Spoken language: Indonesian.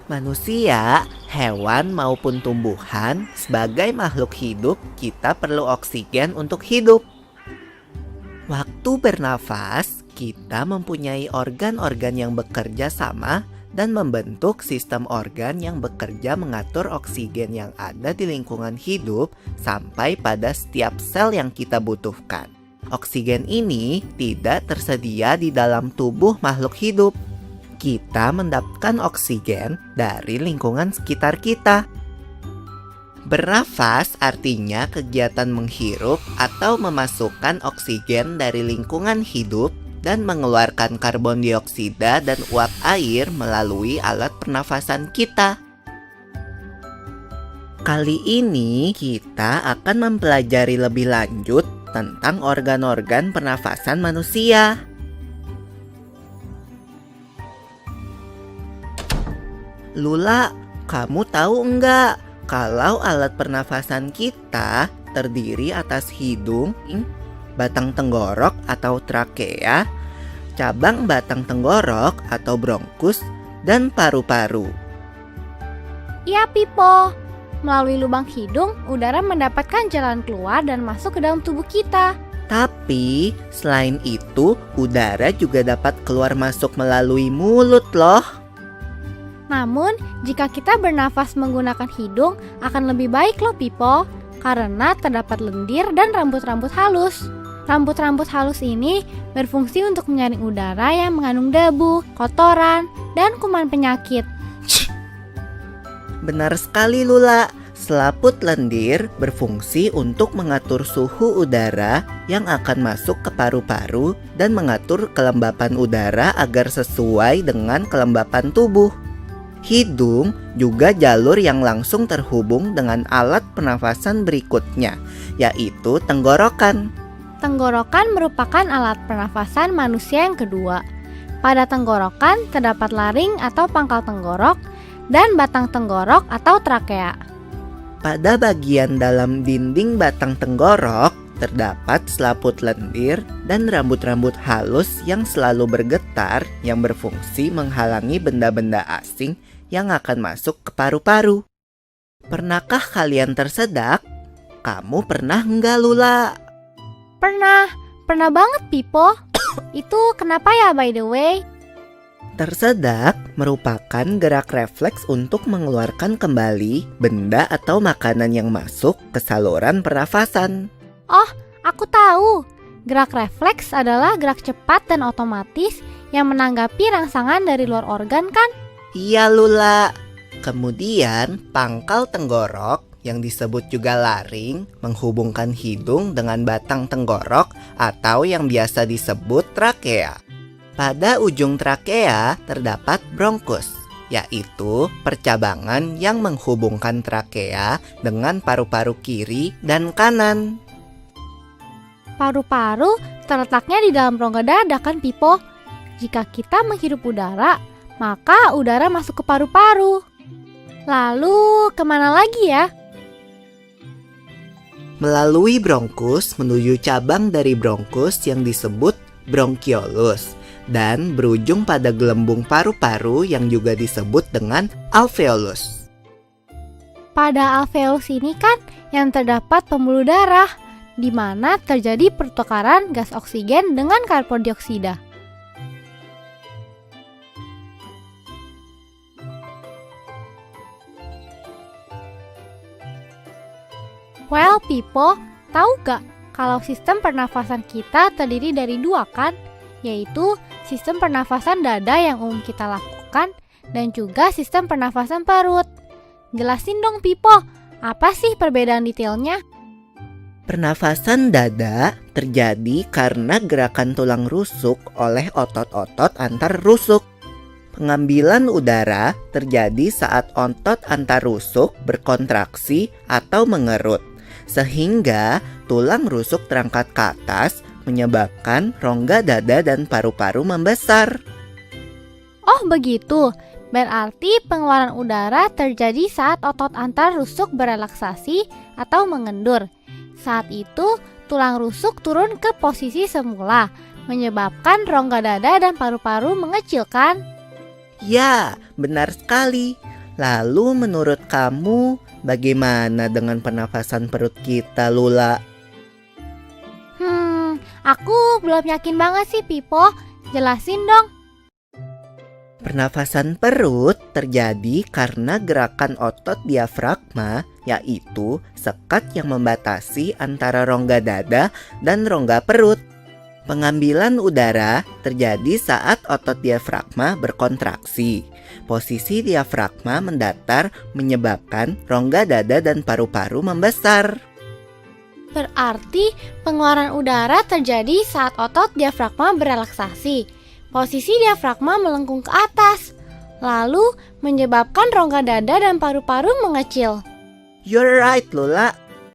Manusia, hewan maupun tumbuhan, sebagai makhluk hidup, kita perlu oksigen untuk hidup. Waktu bernafas, kita mempunyai organ-organ yang bekerja sama dan membentuk sistem organ yang bekerja mengatur oksigen yang ada di lingkungan hidup sampai pada setiap sel yang kita butuhkan. Oksigen ini tidak tersedia di dalam tubuh makhluk hidup. Kita mendapatkan oksigen dari lingkungan sekitar kita. Bernafas artinya kegiatan menghirup atau memasukkan oksigen dari lingkungan hidup dan mengeluarkan karbon dioksida dan uap air melalui alat pernafasan kita. Kali ini kita akan mempelajari lebih lanjut tentang organ-organ pernafasan manusia. Lula, kamu tahu enggak kalau alat pernafasan kita terdiri atas hidung, batang tenggorok atau trakea, cabang batang tenggorok atau bronkus, dan paru-paru? Iya, Pipo. Melalui lubang hidung, udara mendapatkan jalan keluar dan masuk ke dalam tubuh kita. Tapi, selain itu, udara juga dapat keluar masuk melalui mulut loh. Namun, jika kita bernafas menggunakan hidung, akan lebih baik loh, Pipo. Karena terdapat lendir dan rambut-rambut halus. Rambut-rambut halus ini berfungsi untuk menyaring udara yang mengandung debu, kotoran, dan kuman penyakit. Benar sekali, Lula. Selaput lendir berfungsi untuk mengatur suhu udara yang akan masuk ke paru-paru dan mengatur kelembapan udara agar sesuai dengan kelembapan tubuh. Hidung juga jalur yang langsung terhubung dengan alat pernafasan berikutnya, yaitu tenggorokan. Tenggorokan merupakan alat pernafasan manusia yang kedua. Pada tenggorokan terdapat laring atau pangkal tenggorok dan batang tenggorok atau trakea. Pada bagian dalam dinding batang tenggorok terdapat selaput lendir dan rambut-rambut halus yang selalu bergetar yang berfungsi menghalangi benda-benda asing yang akan masuk ke paru-paru. Pernahkah kalian tersedak? Kamu pernah enggak, Lula? Pernah banget, Pipo. Itu kenapa ya, by the way? Tersedak merupakan gerak refleks untuk mengeluarkan kembali benda atau makanan yang masuk ke saluran pernafasan. Oh, aku tahu. Gerak refleks adalah gerak cepat dan otomatis yang menanggapi rangsangan dari luar organ, kan? Iya, Lula. Kemudian pangkal tenggorok yang disebut juga laring menghubungkan hidung dengan batang tenggorok atau yang biasa disebut trakea. Pada ujung trakea terdapat bronkus, yaitu percabangan yang menghubungkan trakea dengan paru-paru kiri dan kanan. Paru-paru terletaknya di dalam rongga dada, kan, Pipo? Jika kita menghirup udara, maka udara masuk ke paru-paru. Lalu kemana lagi ya? Melalui bronkus menuju cabang dari bronkus yang disebut bronkiolus dan berujung pada gelembung paru-paru yang juga disebut dengan alveolus. Pada alveolus ini kan yang terdapat pembuluh darah, di mana terjadi pertukaran gas oksigen dengan karbon dioksida. Well, Pipo, tahu gak kalau sistem pernafasan kita terdiri dari dua, kan? Yaitu sistem pernafasan dada yang umum kita lakukan dan juga sistem pernafasan perut. Jelasin dong, Pipo, apa sih perbedaan detailnya? Pernafasan dada terjadi karena gerakan tulang rusuk oleh otot-otot antar rusuk. Pengambilan udara terjadi saat otot antar rusuk berkontraksi atau mengerut, sehingga tulang rusuk terangkat ke atas menyebabkan rongga dada dan paru-paru membesar. Oh begitu, berarti pengeluaran udara terjadi saat otot antar rusuk berelaksasi atau mengendur. Saat itu, tulang rusuk turun ke posisi semula, menyebabkan rongga dada dan paru-paru mengecil, kan? Ya, benar sekali. Lalu menurut kamu, bagaimana dengan pernafasan perut kita, Lula? Aku belum yakin banget sih, Pipo. Jelasin dong. Pernafasan perut terjadi karena gerakan otot diafragma, yaitu sekat yang membatasi antara rongga dada dan rongga perut. Pengambilan udara terjadi saat otot diafragma berkontraksi. Posisi diafragma mendatar menyebabkan rongga dada dan paru-paru membesar. Berarti pengeluaran udara terjadi saat otot diafragma berelaksasi. Posisi diafragma melengkung ke atas, lalu menyebabkan rongga dada dan paru-paru mengecil. You're right, Lula.